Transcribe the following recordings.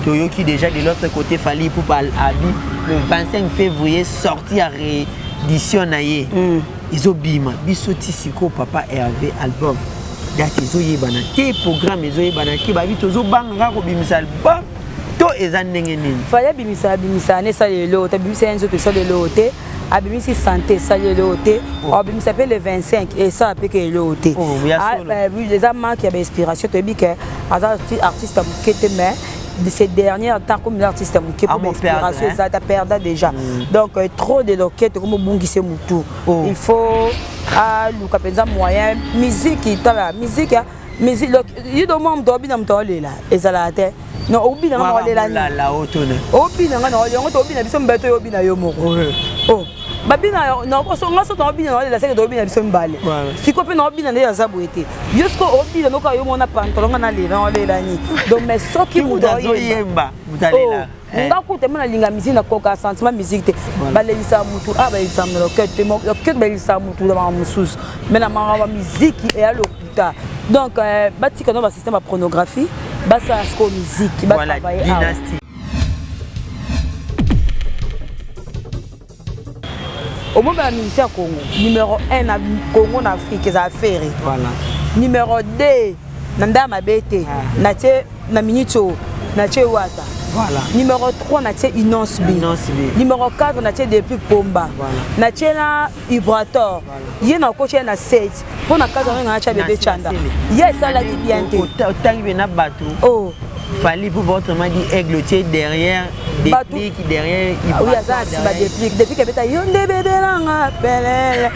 Toyoki déjà de l'autre côté Fally Ipupa Abi le 25 février sorti à réédition naie. Ils ont bima bisoti siko papa Hervé album. Date ils ont yebana te programme ils ont yebana ki ba vite zo banga ko bimisa album to ezandenge nini. Fallait bimisa ne ça le lot bimisa enzo to ça le loté. Abimisi santé ça le loté. Abimisa s'appelle le 25 et ça appelle que le loté. Oui les amants qui avaient inspiration tu dis que artiste qui était mais de ces derniers temps comme l'artiste qui pour inspiration ça t'a perdu déjà. Donc trop de loquettes comme bungise mutu. Il faut Luka penza moyen musique la musique il do mom do bina mtole la ezalate no obina ngole la otone obina ngana ngo to obina biso mbeto yo obina yo moko oh babina no ko so ngaso to obina ngole la seke do obina biso mbale siko pe no obina ne ya zabuete jusqu'au obina no ka yo mona pantalon ngana le ngole la ni donc mais soki mu do yemba mutalela ngakuta mona linga musique na koka sentiment musique te balelisa mutu abalisa mno loquette mo loquette balisa mutu da mususu mais na manga musique et à l'hôpital donc batika no ba système de pornographie basa sko musique ba travailler dynastie au moment de la ministère Congo numéro 1 na Congo en Afrique ça affaire voilà numéro 2 nanda mabete na te na minito na te wata. Voilà. Numéro 3, on a Inons B. Numéro 4, on a depuis Pomba. On a Vibrator. Il y a un coach à 7. Pour la 4, on a bébé Chanda. Yes, ça l'a dit bien. Oh. Fallait pour votre m'a dit aigle derrière déplique derrière oui ça c'est déplique depuis que beta yonde bébé langa pelele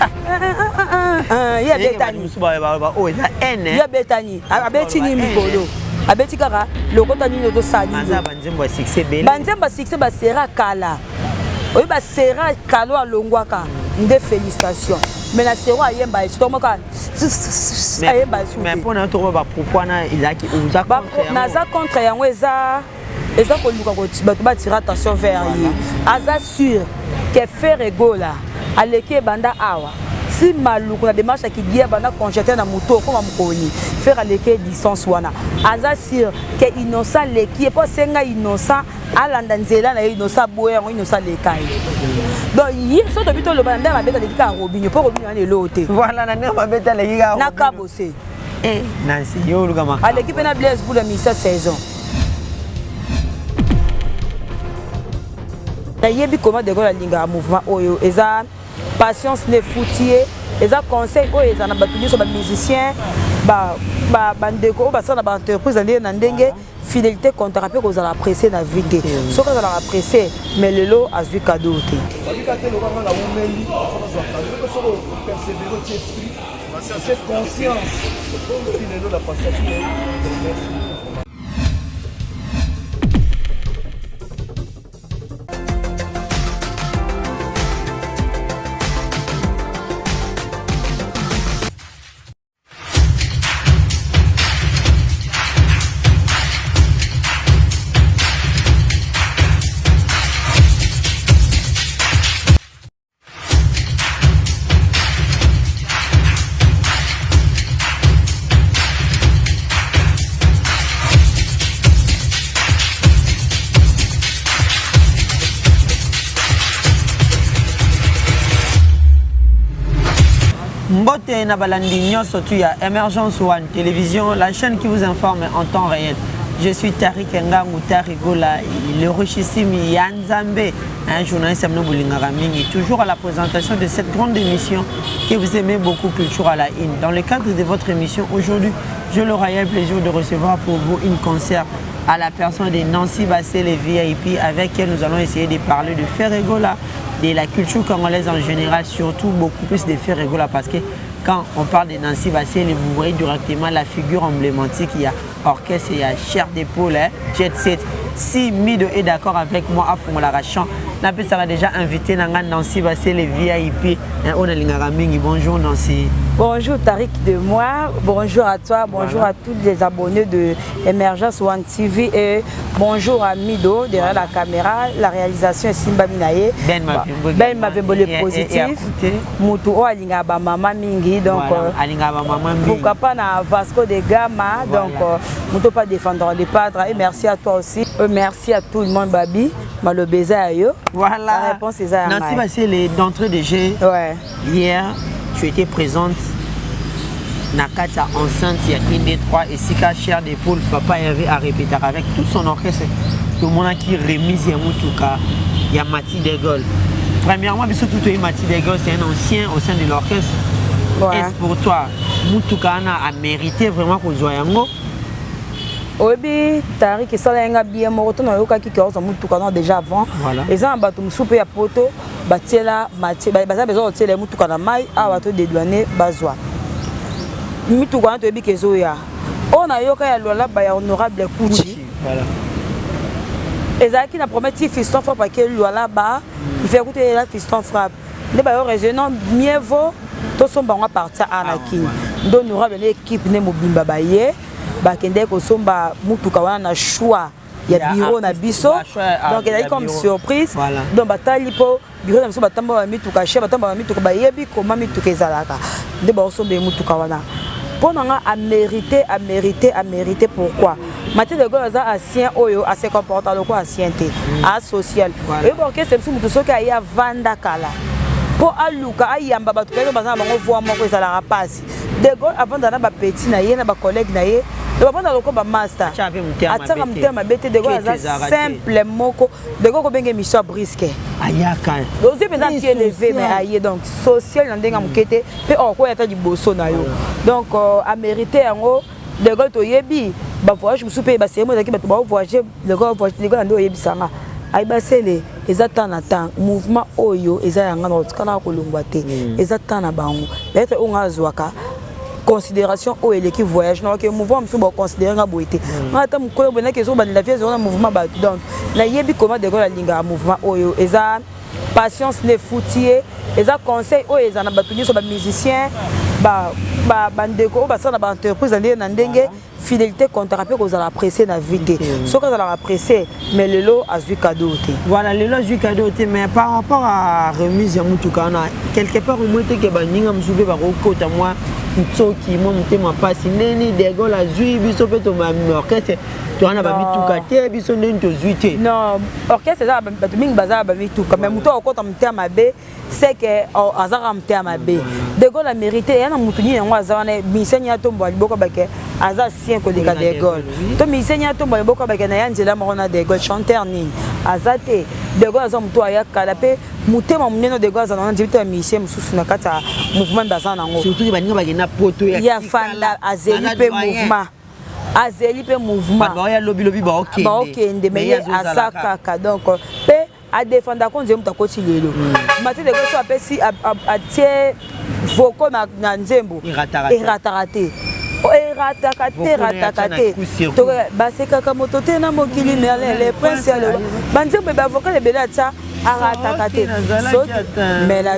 il y a betani oh ça n il y a betani abetini mikolo abeti kaka lokota nini to sali banzemba succès belle banzemba succès ba sera kala oyi ba sera kalo alongwaka nde félicitations mais la sera yemba itomoka ayemba su mais pour na to ba propos na ilaki uza contre naza contre yango eza ko luka ko bato ba tira attention vers yi aza sûr que faire egola aleke banda awa si maluku na démarche qui dit bana conjeter na moto comme mukoni faire aleke distance wana aza sûr que innocent leki po senga innocent alanda nzela na innocent boya innocent lekai donc yi so to bito lo banda ba beta leki ka robinyo po robinyo na lote voilà na ne ba beta leki ka na kabose Nancy yo luka ma aleki pena Blaise pour la mission saison na yebi comment de la linga mouvement oyo eza patience ne foutier les conseils oyo eza na batuli so ba musicien ba ndeko ba sana ba entreprise ndenge na ndenge fidélité contrat pe ko za la presser na vie so ko za la presser mais lelo azui cadeau te cette conscience lelo la passation. Mbote na balandi nyonso tu ya Emergence One Télévision, la chaîne qui vous informe en temps réel. Je suis Tariq Ngangu Tarigola, le richissime Yanzambe, un journaliste Ramini, toujours à la présentation de cette grande émission que vous aimez beaucoup, Culture à la In. Dans le cadre de votre émission, aujourd'hui, je le royal plaisir de recevoir pour vous une concert à la personne de Nancy Bassé, les VIP, avec qui nous allons essayer de parler de Ferregola, de la culture congolaise en général, surtout beaucoup plus de Ferregola, parce que quand on parle de Nancy Bassé, vous voyez directement la figure emblématique, il y a orchestre, il y a chair d'épaule, jet set. Si Mido est d'accord avec moi à Fongola Chant, Ça déjà invité Nancy Bassé les VIP. On a Lingamingi. Bonjour Nancy. Bonjour Tariq de moi. Bonjour à toi. Bonjour à tous les abonnés de Emergence One TV et bonjour à Mido derrière la caméra. La réalisation est Simba Minaye. Ben m'avait volé positif. Moutou o Alingaba Mama Mingi. Donc pourquoi pas na Vasco de Gama. Donc Moutou pas défendre les padres. Et merci à toi aussi. Merci à tout le monde Babi. Malobéza ayo. Voilà. La réponse est ça. Nancy Bassé d'entrée de jeu. Ouais. Hier, tu étais présente. Nakata enceinte, il y a une des trois et Sika Cher d'épaule, papa Hervé a répété avec tout son orchestre. Tout le monde qui remise Yamoutuka, il y a Mati Degol. Premièrement, surtout Mati Degol, c'est un ancien au sein de l'orchestre. Ouais. Est-ce pour toi, Moutuka a mérité vraiment qu'on soit yango? Oui, Tariq et Salenga bien moroto na yoka ki ko Moutuka déjà avant. Voilà. Et ça ba tum soupe ya poto, ba tiela, Mati, ba za besoin de tiela Moutuka na mai, a ba to dédouaner bazwa. Mituka na toyebi kezoya on a yoka ya lola ba ya honorable Kouchi voilà ezaki na promettre fiston frappe parce que lola ba il fait écouter la fiston frappe ne ba yo raisonnant mieux vaut to somba on partir anaki ndo honorable l'équipe ne mobimba ba ye ba kende ko somba mutuka wana na choix ya bureau na biso donc il a eu comme surprise donc batali po bureau na biso batamba ba mituka chef batamba ba mituka ba yebi comment mituka ezalaka nde ba somba mutuka wana pour nous à mériter pourquoi Mathieu de Gaulle a ancien oyo à se comporter le quoi ancienneté à social et bon que c'est tout ce qui a vanda kala pour aluka ayamba batu kelo bazana bango voir moko ezala passe de Gaulle avant d'aller ba petit na ye na ba collègue na ye de ba panda loko ba master ataka mutema bete de Gaulle simple moko de Gaulle ko benge mission brisque ayaka ozi penda qui élevé mais aye donc social ndenga mukete pe ko yata di boso na yo donc à mériter yango de Gaulle to yebi ba voyage musupe ba semo zaki ba to ba voyager de Gaulle ndo yebi sanga ay basele ezata na temps mouvement oyo eza yanga na tukana ko longwa te ezata na bango peut-être on azwaka considération au qui voyage non que mouvement me faut considérer nga boité ata mukolo bona ke zo ba la vie zo mouvement ba donc na yebi comment de Gaulle la linga mouvement oyo eza patience ne foutier eza conseil oyo eza na ba tuniso ba musicien ba ndeko ba ça na ba entreprise na ndenge fidélité contrat que vous allez apprécier na vie ce que vous allez apprécier mais le lot a vu cadeau voilà le lot a vu cadeau mais par rapport à remise ya mutuka na quelque part au moins que ba ninga msube ba kokota moi tsoki moi mutema pasi neni de Gaulle a zui biso pe to ma orchestre to ana ba mituka te biso neni to zui te non orchestre za ba mingi baza ba mituka mais muto okota mutema be c'est que azara mutema be de Gaulle a mérité yana mutuni yango azana misenya tombo aliboko bake aza sien ko de Gaulle to misenya tombo aliboko bake na yanzela mona de Gaulle chanteur ni azate de Gaulle aza muto ayaka pe mutema muneno de Gaulle azana ndibita misien mususu na kata mouvement bazana ngo surtout baninga bagena poto ya fanda azeli pe mouvement azeli pe mouvement ba ya lobi ba okende mais azaka donc pe a défendre kon nzembo takoti lelo Mathieu de Gaulle so apesi a tie voko na nzembo eratarate ratakate to basekaka moto te na mokili mais les princes alors banzembo ba avocat le bela tsa aratakate mais la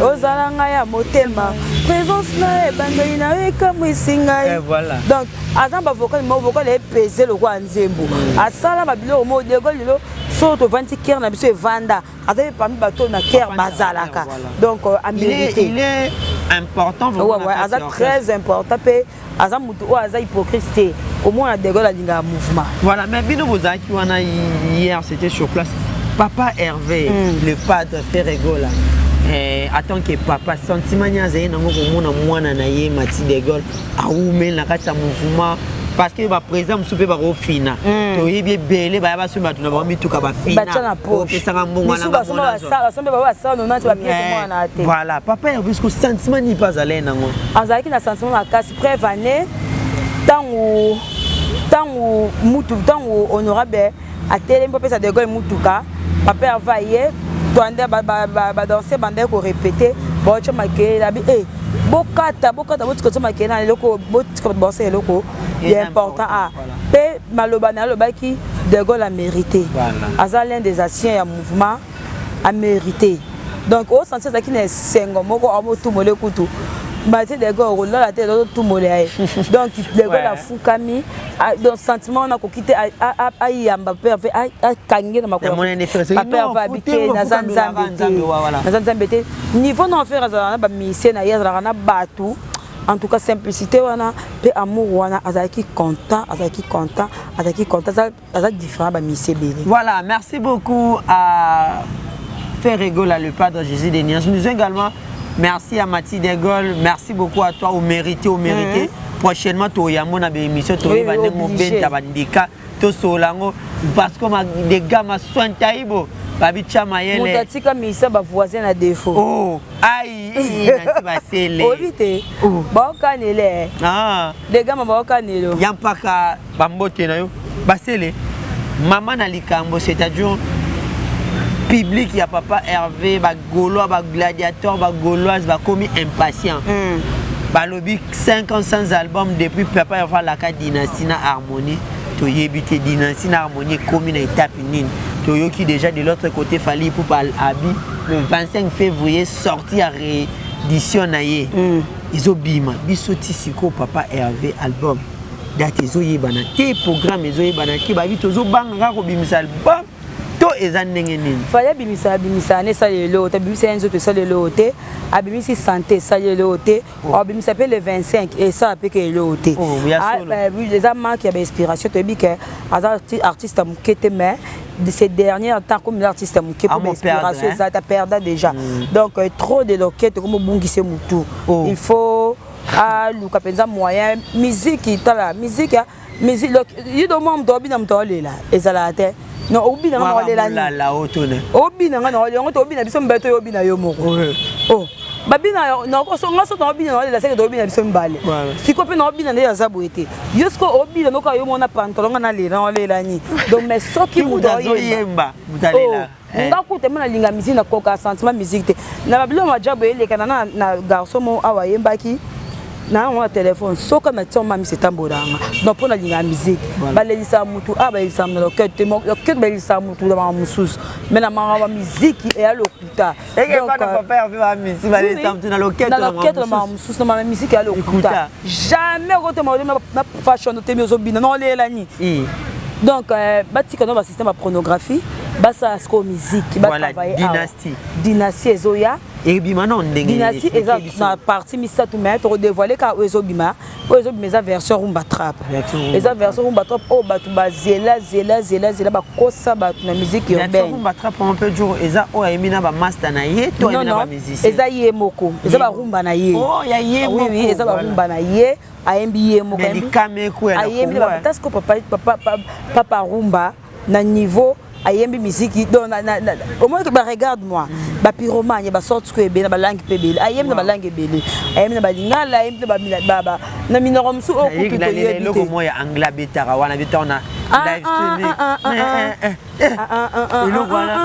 ozalanga ya motema présence na ebandeli na ekamwisinga donc azamba avocat mo avocat le peser le kwa nzembo asala babilo mo de Gaulle lo surtout 20 cœur na biso evanda azali parmi bato na cœur bazalaka donc américain il est important vraiment ouais azali très important pe azam mutu o azali hypocrite au moins de Gaulle alinga mouvement voilà mais bino bozaki wana hier c'était sur place papa Hervé le padre Ferrego là attends que papa sentiment nyaze nango komona mwana na ye Mati de Gaulle aume na kata mouvement parce que ba président musupe ba ofina to yebi belé ba ba sumba tuna ba mituka ba fina o pesanga mbongo na ba bona ça ba ça non tu ba pièce mwana ate voilà papa Hervé ce sentiment ni pas aller nango azaki na sentiment na kasi prévané tangu mutu tangu honorable atele mpo pesa de Gaulle mutuka papa Hervé toande ba danser bande ko répéter bo chama ke la bi bokata botika chama ke na loko botika bosser loko il est important à pe maloba na loba ki de Gaulle a mérité azal l'un des anciens ya mouvement a mérité. Donc au sens ça qui n'est sengo moko amo tout molé kutu. Bâti des gars au la tête tout molé. Donc les gars la fukami donc sentiment on a quitté a yamba père a kangé dans ma cour. Papa va habiter na Zanzambete. Niveau non faire ça ba mission na yezra na batu. En tout cas simplicité wana pe amour wana azaki content ça différent ba mission belé. Voilà, merci beaucoup à Ferregola le padre Jésus de Nias. Nous également merci à Mathilde de Gaulle, merci beaucoup à toi au mérité. Prochainement tu y a mon émission tu vas nemo benta bandika to solango parce que des gars ma soin taibo babi chamayele. Mutatika misa ba voisin à défaut. Oh, aïe, nasi basele. Obité. Ba kanele. Ah. Des gars ma ba kanelo. Yampaka bambote na yo basele. Maman na likambo c'est-à-dire public, il y a papa Hervé, ba Gaulois, ba gladiateur, ba Gauloise, ba commis impatient. Ba lobby 5 ans sans album depuis papa Hervé la carte dynastie na harmonie. To yebité dynastie na harmonie commis na étape nine. To yo qui déjà de l'autre côté fallait pour pas habit le 25 février sorti à réédition na yé. Ils ont bima bisoti siko papa Hervé album. Date ils ont yebana té programme ils ont yebana ki ba vite zo banga ko bimisa album. Fallait bimisa ne salelo ta bimisa enzo te salelo te abimisi santé salelo te abimisa s'appelle le 25 et ça après que lo te les amants qui avaient inspiration te bi que artiste mukete mais de ces derniers temps comme l'artiste mukete pour inspiration ça t'a perdu déjà donc trop de loquettes comme bungise mutu il faut luka penza moyen musique la musique il doit même dormir dans ton lit là et ça la tête. Non, obi na ngole la otone. Obi na ngole ngoto obi na biso mbeto obi na yo moko. Oh. Babi na ko so ngaso to obi na ngole la seke obi na biso mbale. Siko pe na obi na ya zabu ete. Yusko obi na noka yo mona pantalon na lela ni. Donc mais soki mu do yemba mutalela. Ngaku te mona linga musique na koka sentiment musique te. Na babilo ma job ele kana na garçon mo awa yemba ki. Na on téléphone soka na tsoma mi setambolanga donc pour la musique balelisa mutu balelisa na loquette mo loquette balelisa mutu da mususu mais na manga musique et à lokuta donc papa Hervé va musique balelisa mutu na loquette na mususu na musique à lokuta jamais rote mo na fashion te mi ozobina non lela ni donc batika no ba système de pornographie basa sko musique ba travailler dynastie ezoya et bima non dynastie exact na partie misatu mais to dévoiler ka ezobima eza version rumba trap eza version rumba trap o batu ba zela ba kosa batu na musique urbaine rumba trap on peut dire eza o emina ba master na ye to emina ba musicien eza ye moko eza ba rumba na ye oh ya ye moko oui eza ba rumba na ye ayembi ye moko ayembi ba parce que papa rumba na niveau ayembi musique donc au moins que ba regarde moi ba pyromane ba sorte que be na ba langue pebele ayembi na ba langue ebele ayembi na ba lingala ayembi ba baba na minorom su o ku to ye loko mo ya angla betara wana bitona live streaming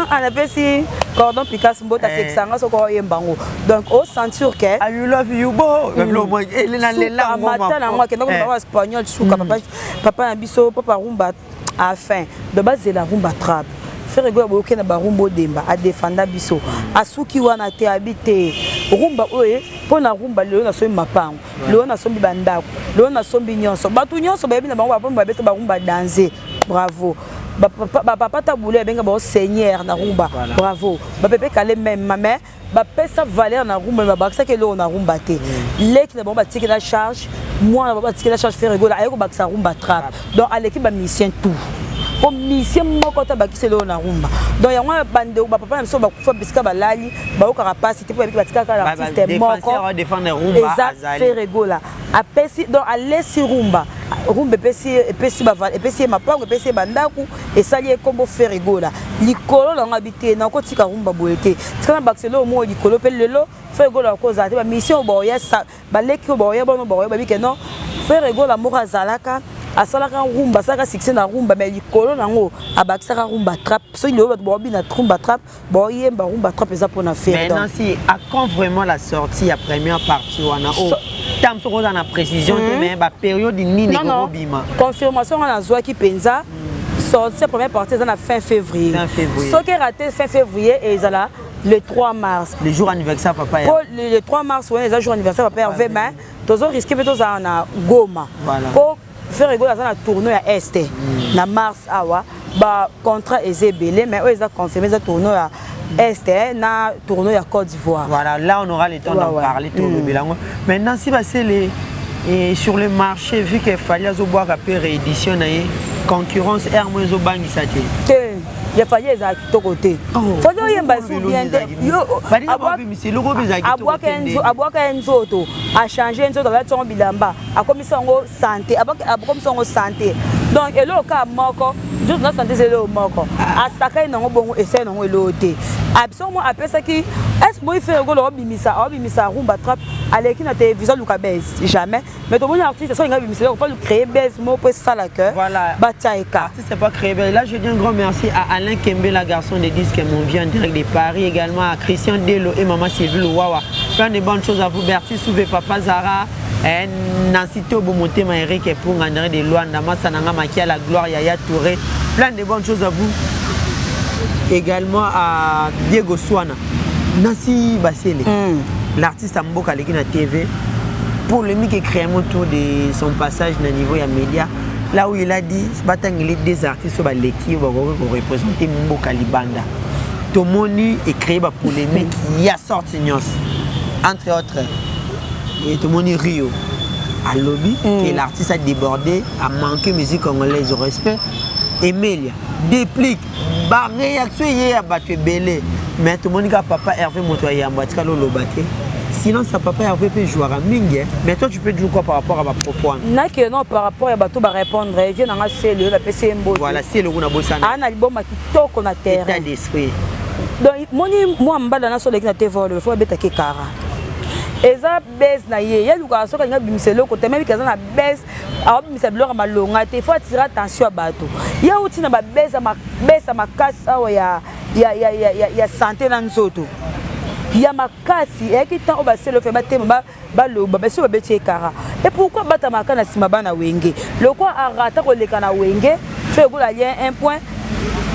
ana pesi cordon Picasso mbota sexanga soko yembango donc au ceinture que I love you bo lo mo ele na lela mo mata na moi que donc ba espagnol suka papa na biso papa rumba afin de base la rumba trap faire go boke na ba rumba demba a défendre biso asuki wana te habité rumba oye pona rumba leo na so mapango leo na so bandako leo na so nyonso batu nyonso ba bi na bango ba beto ba rumba danser bravo papa taboulé benga ba seigneur na rumba bravo ba pepe kale même maman ba pesa valeur na rumba ba baksa ke lo na rumba te leki na ba tiki la charge moi na ba tiki la charge faire rigoler ayeko baksa rumba trap donc à l'équipe ba mission tout au mission moko ta bakise lo na rumba donc ya moi bande ba papa na so ba kufa bisika balali ba okara capacité pour ba tika ka l'artiste moko défendre rumba azali faire rigoler apesi donc à laisser rumba epesi baval epesi mapango epesi bandaku esali ekombo faire rigola likolo na ngabite na kotika rumba boyete tikana bakselo mo likolo pe lelo faire rigola koza te ba mission boya baleki boya bono boya babike non faire rigola mo kazalaka asalaka rumba saka succès na rumba mais likolo nango abakisaka rumba trap so il est bobi na rumba trap boyemba rumba trap eza pour na faire maintenant si à quand vraiment la sortie la première partie wana tam so na précision mais ba période ni ne ko bima confirmation na zwa ki penza sorti la première partie à fin février. Ce qui est raté fin février et là le 3 mars. Le jour anniversaire papa. Le 3 mars on est le jour anniversaire papa Hervé mais tous risqué de tous en Goma. Voilà. Pour faire rigoler dans la tournoi à Est na mars awa ba contrat ezebelé mais eux ils ont confirmé ça tournoi à Est na tournoi à Côte d'Ivoire. Voilà, là on aura le temps d'en parler tout le bilan. Maintenant si c'est les et sur le marché vu qu'il fallait boire un peu réédition concurrence hermès au banc ça il fallait les acquis côté faut dire y a bien a changé un autre avec son bilamba a commis son santé a comme son santé donc et là cas moko juste na santé c'est le moko a sakai na bon essayer na eloté absolument après ça qui est-ce moi il fait go bimisa rumba trap avec na télévision luka base jamais mais ton artiste ça il a bimisa il faut créer base mo pour ça la cœur voilà bataika c'est pas créer là je dis un grand merci à Alain Kembe la garçon des disques mon vient direct de Paris également à Christian Delo et maman Sylvie Wawa plein de bonnes choses à vous Bertie Souvé papa Zara Nancy Tobo Motema Eric et pour André de Luanda Massananga Makia la gloire Yaya Touré plein de bonnes choses à vous également à Diego Swana Nancy Bassele l'artiste Mboka Legina TV pour le mec qui crée autour de son passage dans le niveau ya média là où il a dit batangeli des artistes sur l'équipe pour représenter Mboka Libanda Tomoni et créé ba polémique il y a sorti entre autres et Tomoni Rio à lobby que l'artiste a débordé a manqué musique congolaise au respect Emelia déplique ba réaction hier a battu belé mais tout le monde a papa Hervé Motoya en boîte lo baté sinon ça papa Hervé peut jouer à mingue mais toi tu peux dire quoi par rapport à ma propos na que non par rapport à bateau ba répondre vient dans c'est le la PC Mbo voilà c'est le kuna bosana ana liboma kitoko na terre état d'esprit donc moi mbala na so le na TV le faut beta ke kara eza base na ye ya luka so ka ngabimisa loko te même kaza na base a bimisa biloko malonga te faut attirer attention à bateau ya uti na ba base makasa ya santé na nzoto ya makasi et qui tant obasé le fait batema baloba baso babeti kara et pourquoi batamaka na sima bana wenge le quoi arata ko leka na wenge fait ko la lien un point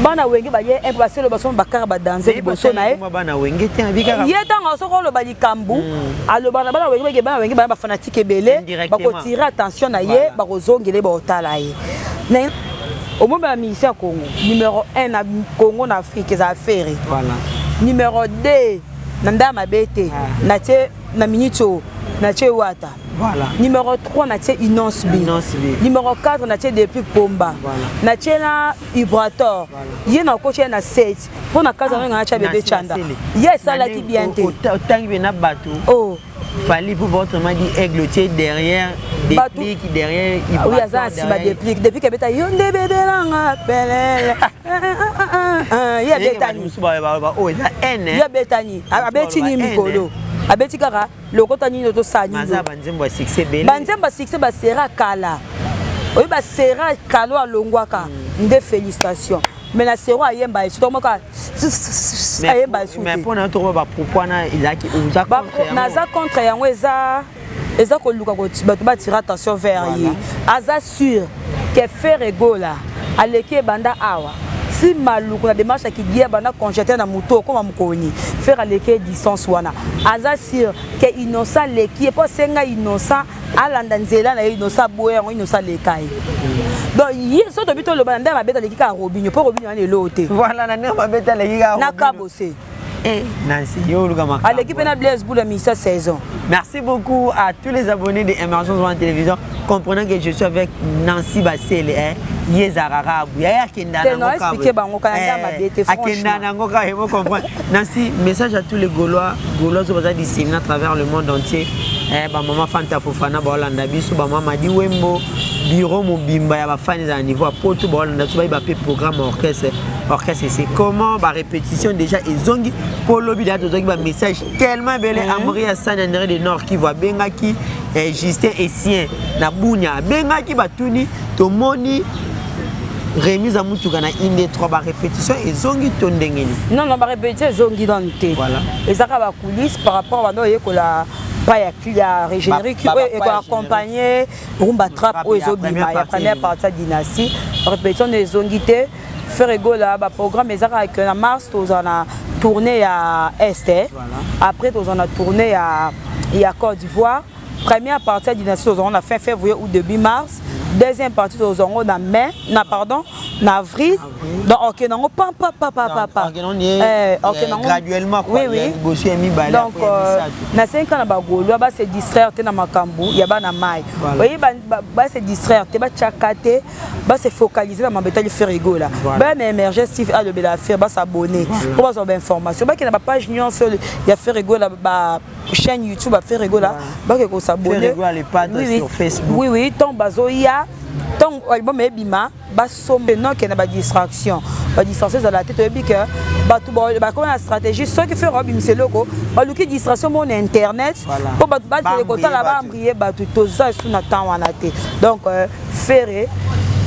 bana wenge ba lien un passé le baso bakara ba danser liboso na e bana wenge te abika yeta ngaso ko lo ba likambu aloba na bana wenge ba fanatique ebele ba ko tirer attention na ye ba ko zongele ba otala ye au moment la mission Congo numéro 1 na Congo na Afrique za affaire voilà numéro 2 Nanda Mabete, Naté Naminito, Naté Wata. Voilà. Numéro 3, Naté Inons B. Numéro 4, Naté Depuis Pomba. Voilà. Naté na Ibrator. Il y a un coach na 7. Pour na casa on a acheté bébé Chanda. Yes, ça l'a dit bien té. Autant que na bateau. Oh. Fallait pour votre m'a dit Aiglotier derrière déplique derrière Ibrator. Oui, ça c'est ma déplique depuis que beta yonde bébé langa pelele. Il y a Betani. Oh, il y a N. Il y a Betani. Abeti ni mikolo. Abeti kara lokota ni to sani. Maza banzemba succès belé. Banzemba succès ba sera kala. Oui ba sera kalo alongwaka. Nde félicitations. Mais la sera ayemba surtout moi ka ayemba souté. Mais pour na to ba propos na ilaki uza contre. Naza contre yango eza ko luka ko ba tirer attention vers yi. Aza sûr que faire egola aleke banda awa. Si maluku na démarche qui dit bana conjeter na moto comme mukoni faire aleke distance wana. Aza sûr que innocent leki pas senga innocent alanda nzela na innocent boye innocent lekai. Donc hier so to bito lo banda mabeta leki ka Robinho pour Robinho na loté. Voilà na mabeta leki ka na kabose. Nancy, à l'équipe de Blaise pour la mission saison. Merci beaucoup à tous les abonnés de Émergence One Télévision. Comprenant que je suis avec Nancy Bassele, Yezarara, Nancy, message à tous les Gaulois, Gaulois qui sont disséminés à travers le monde entier. Maman Fanta Fofana, Bolanda Biso, Maman Madi Wembo, Bureau Mobimba, ya fans à niveau à Porto, Bolanda, tu vas y programme orchestre. C'est comment la répétition déjà et zongi pour lobby d'un message tellement bel amoureux à San André de Nord qui voit Bengaki Justin et Sien na Bunya Bengaki batuni to moni remise à Moutougana une des trois répétitions et zongi tondengeni non la répétition zongi dans le thé voilà et ça va coulisses par rapport à la pas ya régénérer qui est accompagné rumba trap ou les autres la première partie dynastie répétition des onguités faire rigola ba programme ezaka avec en mars tozana tournée à Est après tozana tournée à Côte d'Ivoire première partie de dynastie on a fin février ou début mars deuxième partie tozongo na mai na pardon na avril donc OK nango pa OK nango graduellement quoi oui donc na 5 ans na bagolo ba se distraire te na makambu ya ba na mai oui ba se distraire te ba chakate ba se focaliser na mabetali faire rigola ba na émerger Steve a le bela faire ba s'abonner pour avoir des informations ba ki na ba page nyonso ya faire rigola ba chaîne YouTube a faire rigola ba ke ko s'abonner sur Facebook oui ton bazoya ton album ebima ba sombe non que na ba distraction à la tête obi que ba tout ba comme la stratégie ceux qui fait robim c'est logo ba luki distraction mon internet pour ba le côté là-bas embrier ba tout ça sous na temps wana te donc faire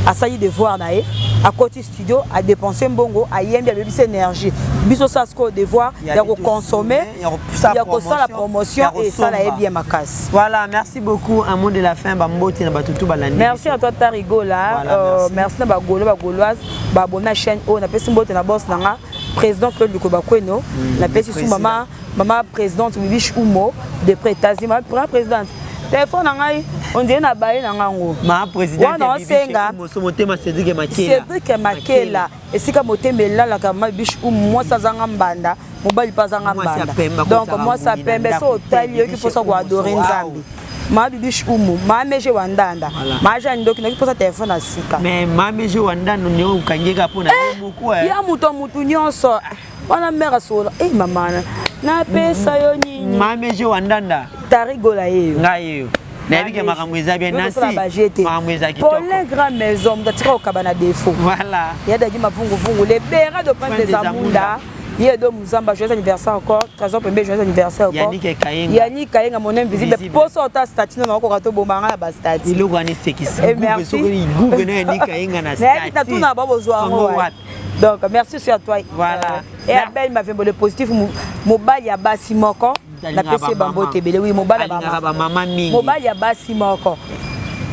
à ça y devoir naé à côté studio à dépenser mbongo à yembi à bébé énergie biso ça ce devoir il y a consommer il y a ça la promotion et ça la bien ma casse. Voilà, merci beaucoup. Un mot de la fin bamboti na batutu balandi. Merci à toi Tarigola. Merci na bagolo bagoloise ba bona chaîne o na pesi mbote na boss nanga président Claude Lukobakweno na pesi sous maman présidente Bibish Umo de Prétazima ma présidente téléphone nanga on dit na baye nanga ngo ma présidente Bibish Motema Cédric Makela et sika motembela la kama Bibish Umo moi ça zanga mbanda mobali pas zanga mbanda donc moi ça pembe so tali qui faut ça adorer nzambi ma Bibish Umo ma meje wandanda ma jani donc qui pour ça téléphone na sika mais ma meje wandanda nyo ukangeka pona muku ya mutu nyonso wana mère sola maman na pesa yo nyinyi ma meje wandanda Tarigola yeyo ngayo na bike makamweza bien nansi makamweza kitoko pour les grandes maisons d'attira au cabana défaut voilà il y a des mavungu les bera de prendre des amunda il y a de Muzamba joyeux anniversaire encore trésor pembe joyeux anniversaire encore Yannick Kayenga mon invisible pour sortir statut na ko kato bomanga na ba statut il logo ani sekisi merci gouverneur Yannick Kayenga na statut na tuna ba bozwa donc merci sur toi voilà et Abel m'a fait le positif mobile ya basi moko na pesi bambo tebele oui mobile ba mama mingi mobile ya basi moko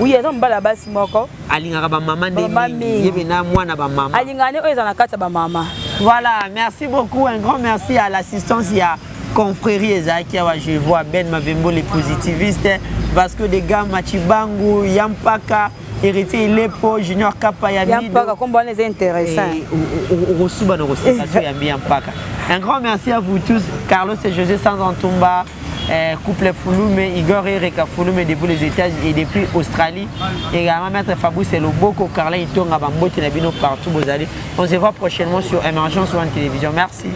oui eza mobile ya basi moko alingaka ba mama ndenge yebe na mwana ba mama alingane o eza na kati ba mama. Voilà, merci beaucoup, un grand merci à l'assistance, il y a confrérie Ezaki, je vois Ben Mavembo les positivistes, Vasco de Gama, Chibangu, Yampaka, Héritier Lepo, Junior Kapayamido. Yampaka, comme on est intéressant. Un grand merci à vous tous, Carlos et José Sanzantumba, couple Fouloume, Igor et Reka Fouloume depuis les États-Unis et depuis Australie. Également Maître Fabrice et Loboko, Carla Itonga, Bambote, Nabino partout, vous allez. On se voit prochainement sur Émergence One Télévision. Merci.